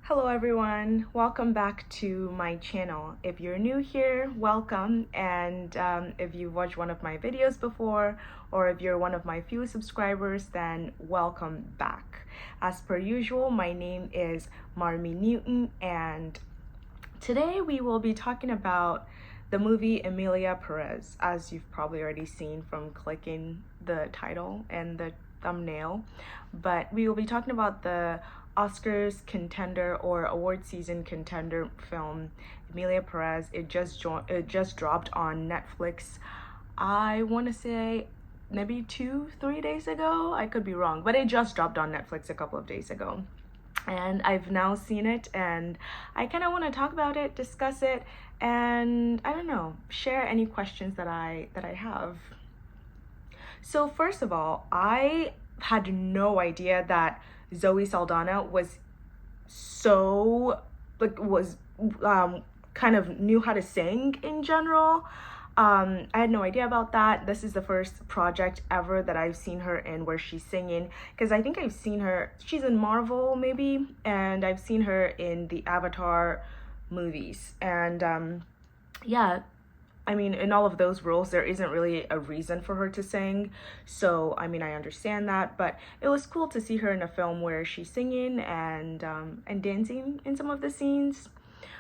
Hello everyone, welcome back to my channel. If you're new here, welcome, and if you've watched one of my videos before or if you're one of my few subscribers, then welcome back. As per usual, my name is Marmy Newton, and today we will be talking about the movie Emilia Perez, as you've probably already seen from clicking the title and the thumbnail. But we will be talking about the Oscars contender or award season contender film Emilia Perez. It just dropped on Netflix. I want to say maybe 2-3 days ago. I could be wrong, but it just dropped on Netflix a couple of days ago. And I've now seen it, and I kind of want to talk about it, discuss it, and I don't know, share any questions that I have. So first of all, I had no idea that Zoe Saldana was kind of knew how to sing in general. I had no idea about that. This is the first project ever that I've seen her in where she's singing, because I think I've seen her, she's in Marvel maybe, and I've seen her in the Avatar movies. And yeah, I mean, in all of those roles, there isn't really a reason for her to sing. So, I mean, I understand that, but it was cool to see her in a film where she's singing and dancing in some of the scenes.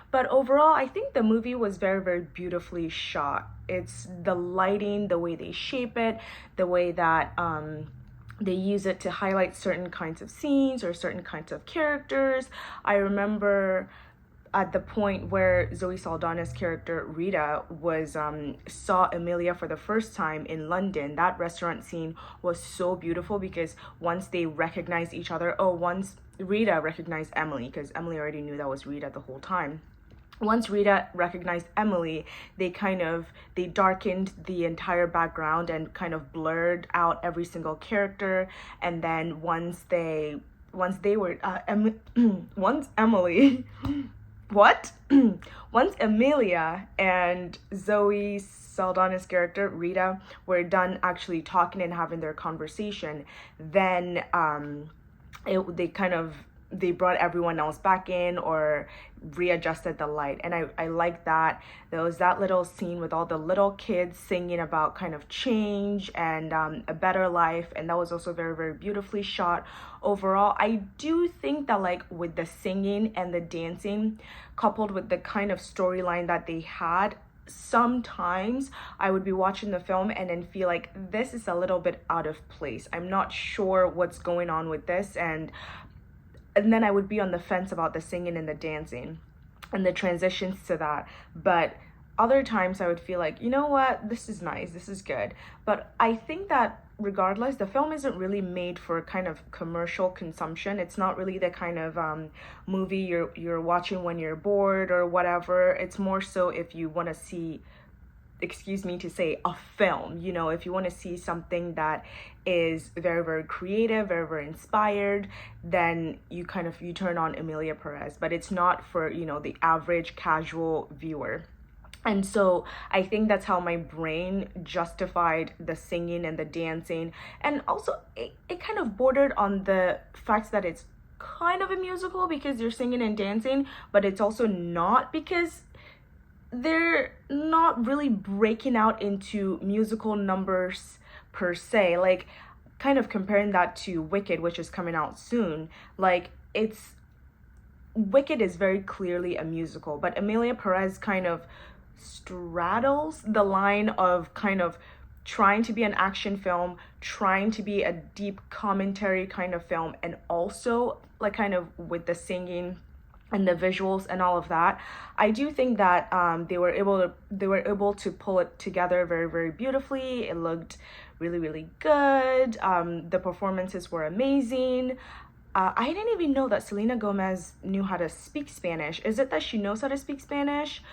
But overall, I think the movie was very, very beautifully shot. It's the lighting, the way they shape it, the way that they use it to highlight certain kinds of scenes or certain kinds of characters. I remember at the point where Zoe Saldana's character Rita was saw Emilia for the first time in London. That restaurant scene was so beautiful because once they recognized each other, once Rita recognized Emily, because Emily already knew that was Rita the whole time. Once Rita recognized Emily, they darkened the entire background and kind of blurred out every single character. And then once Emily what? Once Emilia and Zoe Saldana's character, Rita, were done actually talking and having their conversation, then they brought everyone else back in or readjusted the light. And I like that. There was that little scene with all the little kids singing about kind of change and a better life, and that was also very, very beautifully shot. Overall, I do think that, like, with the singing and the dancing coupled with the kind of storyline that they had, sometimes I would be watching the film and then feel like this is a little bit out of place. I'm not sure what's going on with this, and then I would be on the fence about the singing and the dancing and the transitions to that. But other times I would feel like, you know what, this is nice, this is good. But I think that regardless, the film isn't really made for kind of commercial consumption. It's not really the kind of movie you're watching when you're bored or whatever. It's more so if you want to see, excuse me to say, a film, you know, if you want to see something that is very, very creative, very, very inspired, then you turn on Emilia Perez. But it's not for, you know, the average casual viewer. And so I think that's how my brain justified the singing and the dancing. And also it kind of bordered on the fact that it's kind of a musical because you're singing and dancing, but it's also not, because they're not really breaking out into musical numbers per se. Like, kind of comparing that to Wicked, which is coming out soon. Like, Wicked is very clearly a musical, but Emilia Perez kind of straddles the line of kind of trying to be an action film, trying to be a deep commentary kind of film, and also like kind of with the singing and the visuals and all of that. I do think that they were able to pull it together very, very beautifully. It looked really, really good. The performances were amazing. I didn't even know that Selena Gomez knew how to speak Spanish. Is it that she knows how to speak Spanish,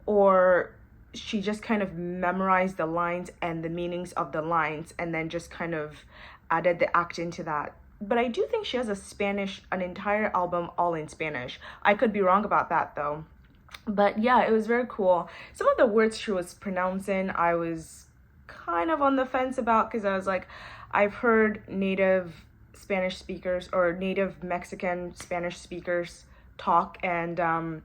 or she just kind of memorized the lines and the meanings of the lines and then just kind of added the act into that? But I do think she has an entire album all in Spanish. I could be wrong about that though. But yeah, it was very cool. Some of the words she was pronouncing, I was kind of on the fence about, because I was like, I've heard native Spanish speakers or native Mexican Spanish speakers talk, and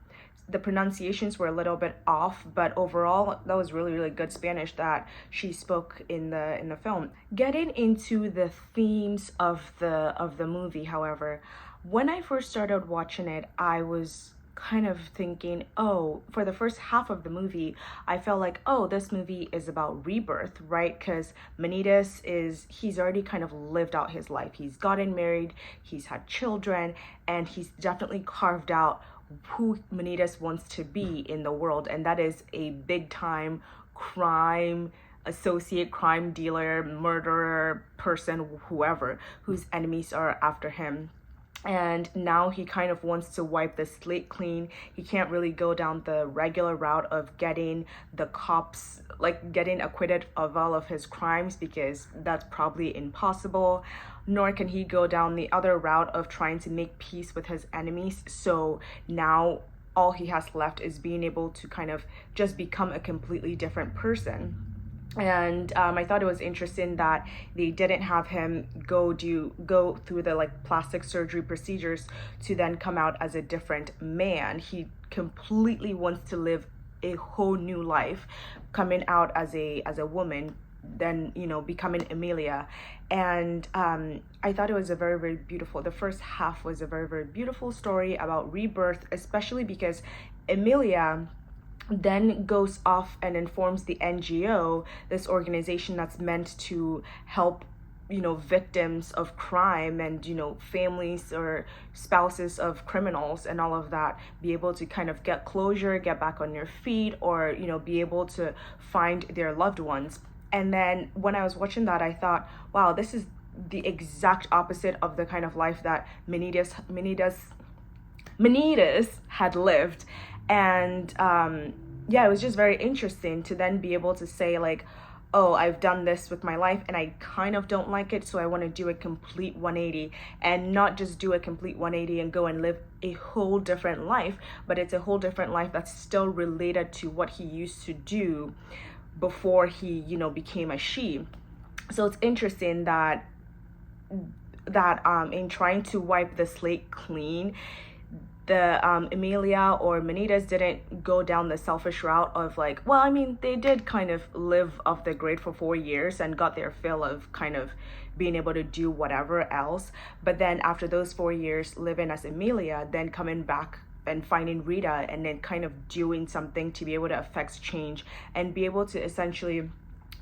the pronunciations were a little bit off, but overall that was really, really good Spanish that she spoke in the film. Getting into the themes of the movie, however, when I first started watching it, I was kind of thinking, oh, for the first half of the movie, I felt like, oh, this movie is about rebirth, right? Because he's already kind of lived out his life. He's gotten married, he's had children, and he's definitely carved out who Manitas wants to be in the world, and that is a big time crime associate, crime dealer, murderer, person, whoever, whose enemies are after him. And now he kind of wants to wipe the slate clean. He can't really go down the regular route of getting the cops, like getting acquitted of all of his crimes, because that's probably impossible. Nor can he go down the other route of trying to make peace with his enemies. So now all he has left is being able to kind of just become a completely different person. And I thought it was interesting that they didn't have him go through the like plastic surgery procedures to then come out as a different man. He completely wants to live a whole new life, coming out as a woman, then becoming Emilia. And I thought it was a very, very beautiful, the first half was a very, very beautiful story about rebirth, especially because Emilia then goes off and informs the NGO, this organization that's meant to help victims of crime and families or spouses of criminals and all of that, be able to kind of get closure, get back on their feet, or be able to find their loved ones. And then when I was watching that, I thought, wow, this is the exact opposite of the kind of life that Manitas had lived. And yeah, it was just very interesting to then be able to say like, oh, I've done this with my life and I kind of don't like it, so I want to do a complete 180, and not just do a complete 180 and go and live a whole different life, but it's a whole different life that's still related to what he used to do before he became a she. So it's interesting that in trying to wipe the slate clean, the Emilia or Manitas didn't go down the selfish route of like, well, I mean, they did kind of live off the grid for 4 years and got their fill of kind of being able to do whatever else. But then after those 4 years living as Emilia, then coming back and finding Rita, and then kind of doing something to be able to affect change and be able to essentially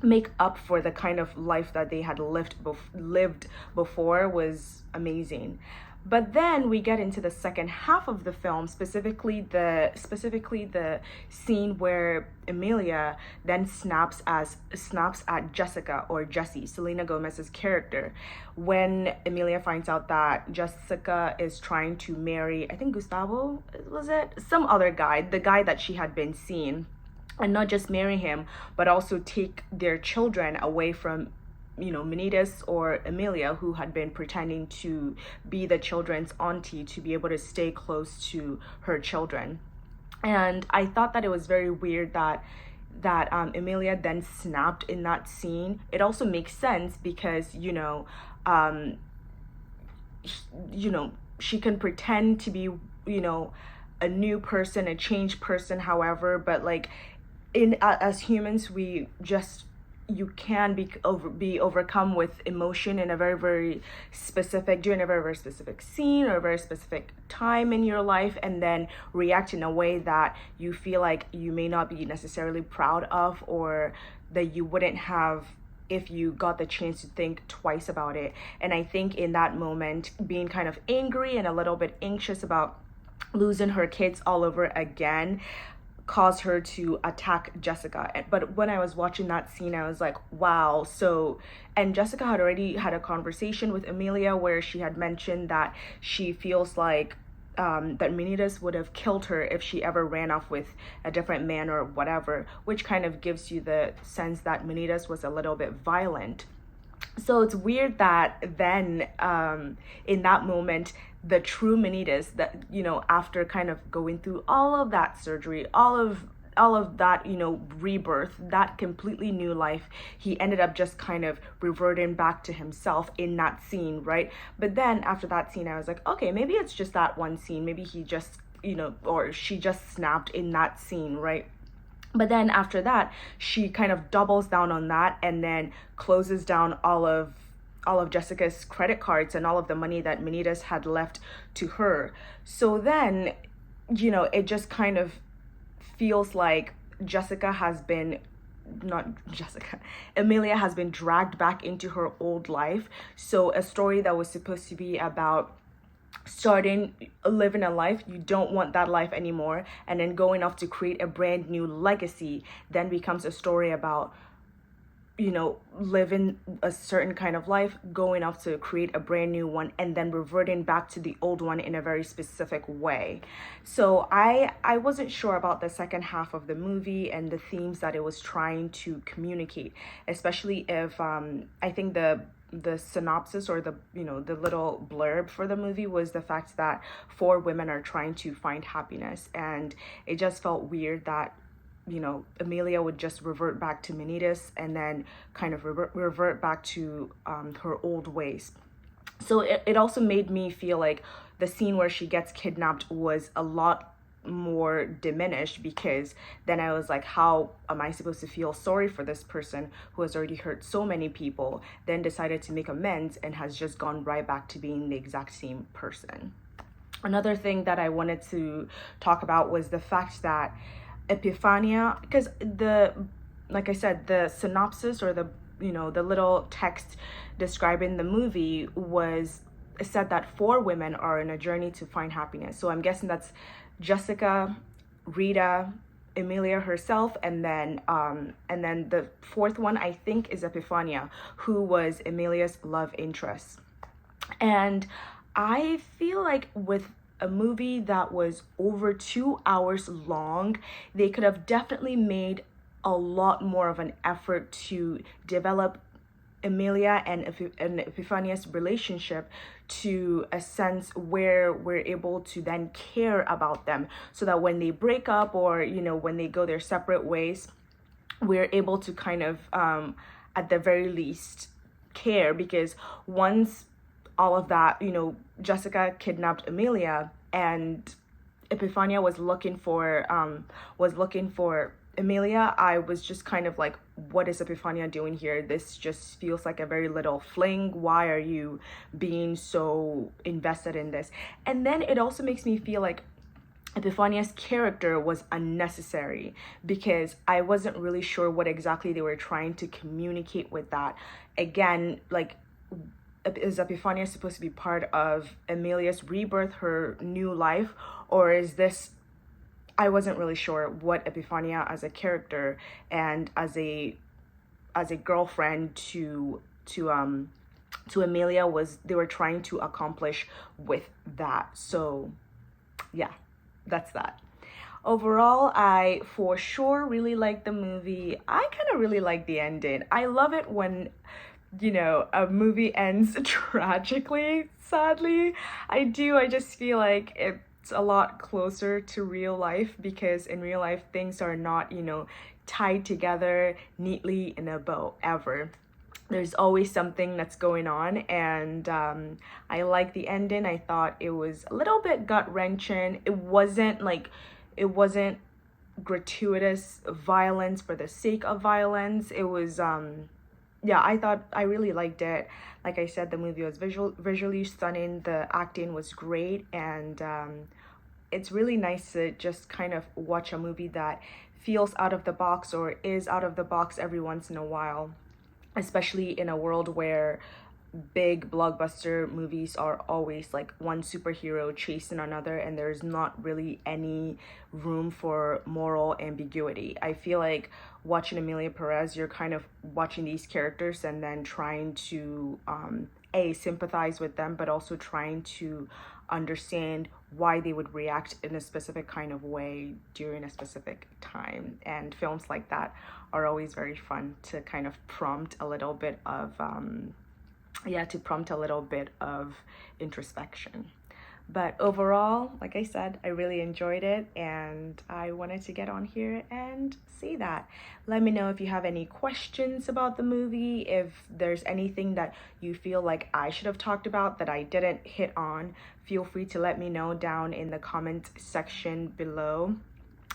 make up for the kind of life that they had lived before was amazing. But then we get into the second half of the film, specifically the scene where Emilia then snaps at Jessica, or Jessie, Selena Gomez's character, when Emilia finds out that Jessica is trying to marry, I think Gustavo, was it? Some other guy, the guy that she had been seeing, and not just marry him, but also take their children away from Manitas or Emilia, who had been pretending to be the children's auntie to be able to stay close to her children. And I thought that it was very weird that Emilia then snapped in that scene. It also makes sense because she can pretend to be a new person, a changed person, however, but like as humans, you can be overcome with emotion in a very, very specific, during a very, very specific scene or a very specific time in your life, and then react in a way that you feel like you may not be necessarily proud of, or that you wouldn't have if you got the chance to think twice about it. And I think in that moment, being kind of angry and a little bit anxious about losing her kids all over again, caused her to attack Jessica. But when I was watching that scene, I was like, wow. So, and Jessica had already had a conversation with Emilia where she had mentioned that she feels like that Manitas would have killed her if she ever ran off with a different man or whatever, which kind of gives you the sense that Manitas was a little bit violent. So it's weird that then in that moment, the true Manitas, that after kind of going through all of that surgery, all of that rebirth, that completely new life, he ended up just kind of reverting back to himself in that scene, right? But then after that scene, I was like, okay, maybe it's just that one scene. Maybe he just or she just snapped in that scene, right? But then after that, she kind of doubles down on that and then closes down all of Jessica's credit cards and all of the money that Manitas had left to her. So then, it just kind of feels like Jessica has been not Jessica, Emilia has been dragged back into her old life. So a story that was supposed to be about starting living a life you don't want that life anymore, and then going off to create a brand new legacy, then becomes a story about living a certain kind of life, going off to create a brand new one, and then reverting back to the old one in a very specific way. So I wasn't sure about the second half of the movie and the themes that it was trying to communicate, especially if I think the synopsis, or the little blurb for the movie, was the fact that four women are trying to find happiness, and it just felt weird that Emilia would just revert back to Manitas and then kind of revert back to her old ways. So it also made me feel like the scene where she gets kidnapped was a lot more diminished, because then I was like, how am I supposed to feel sorry for this person who has already hurt so many people, then decided to make amends and has just gone right back to being the exact same person. Another thing that I wanted to talk about was the fact that Epifania, because like I said, the synopsis, or the little text describing the movie said that four women are on a journey to find happiness. So I'm guessing that's Jessica, Rita, Emilia herself, and then the fourth one I think is Epifania, who was Emilia's love interest. And I feel like with a movie that was over 2 hours long, they could have definitely made a lot more of an effort to develop Emilia and Epifania's relationship to a sense where we're able to then care about them, so that when they break up, or when they go their separate ways, we're able to kind of at the very least care. Because once all of that, Jessica kidnapped Emilia, and Epifania was looking for Emilia, I was just kind of like, what is Epifania doing here? This just feels like a very little fling. Why are you being so invested in this? And then it also makes me feel like Epifania's character was unnecessary, because I wasn't really sure what exactly they were trying to communicate with that. Again, like, is Epifania supposed to be part of Emilia's rebirth, her new life, or is this, I wasn't really sure what Epifania as a character and as a girlfriend to Emilia they were trying to accomplish with that. So yeah, that's that. Overall, I for sure really like the movie. I kind of really like the ending. I love it when a movie ends tragically, sadly. I do. I just feel like it's a lot closer to real life, because in real life, things are not, tied together neatly in a bow ever. There's always something that's going on, and I like the ending. I thought it was a little bit gut-wrenching. It wasn't gratuitous violence for the sake of violence. It was yeah, I really liked it. Like I said, the movie was visually stunning. The acting was great, and it's really nice to just kind of watch a movie that feels out of the box, or is out of the box every once in a while, especially in a world where big blockbuster movies are always like one superhero chasing another, and there's not really any room for moral ambiguity. I feel like watching Emilia Perez, you're kind of watching these characters and then trying to sympathize with them, but also trying to understand why they would react in a specific kind of way during a specific time. And films like that are always very fun to kind of prompt a little bit of introspection. But overall, like I said, I really enjoyed it and I wanted to get on here and say that. Let me know if you have any questions about the movie, if there's anything that you feel like I should have talked about that I didn't hit on. Feel free to let me know down in the comment section below.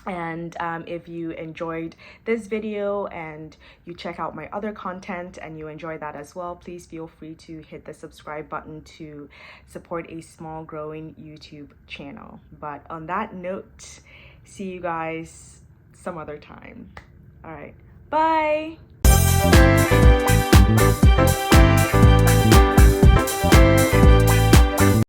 And if you enjoyed this video and you check out my other content and you enjoy that as well, please feel free to hit the subscribe button to support a small growing YouTube channel. But on that note, see you guys some other time. All right, bye.